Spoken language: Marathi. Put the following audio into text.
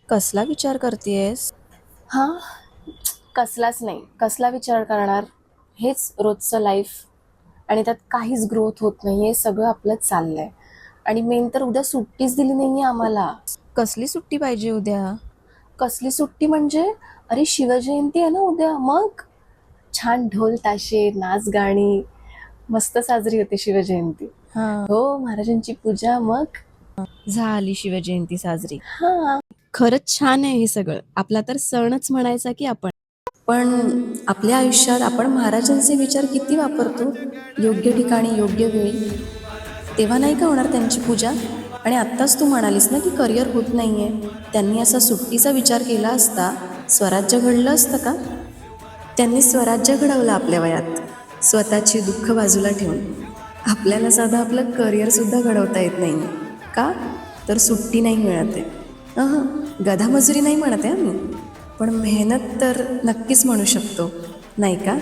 कसला विचार करतेयस? हां, कसलाच नाही. कसला विचार करणार? हेच रोजचं लाईफ आणि त्यात काहीच ग्रोथ होत नाही आहे. सगळं आपलंच चाललं आहे आणि मेन तर उद्या सुट्टीच दिली नाही आहे आम्हाला. कसली सुट्टी पाहिजे उद्या? कसली सुट्टी म्हणजे? अरे शिवजयंती आहे ना उद्या. मग छान ढोल ताशे, नाच गाणी, मस्त साजरी होते शिवजयंती. हा, हो, महाराजांची पूजा मग. झाली शिवजयंती साजरी. हां. खरंच छान आहे हे सगळं. आपला तर सणच म्हणायचा की आपण. पण आपल्या आयुष्यात आपण महाराजांचे विचार किती वापरतो? योग्य ठिकाणी, योग्य वेळी. तेव्हा नाही का होणार त्यांची पूजा? आणि आत्ताच तू म्हणालीस ना की करिअर होत नाहीये. त्यांनी असा सुट्टीचा विचार केला असता, स्वराज्य घडलं असतं का? त्यांनी स्वराज्य घडवलं आपल्या वयात, स्वतःची दुःख बाजूला ठेवून. आपल्याला साधं आपलं करिअर सुद्धा घडवता येत नाहीये. का? तर सुट्टी नाही मिळत आहे. गधा मजुरी नाही म्हणत आहे मी, पण मेहनत तर नक्कीच म्हणू शकतो, नाही का?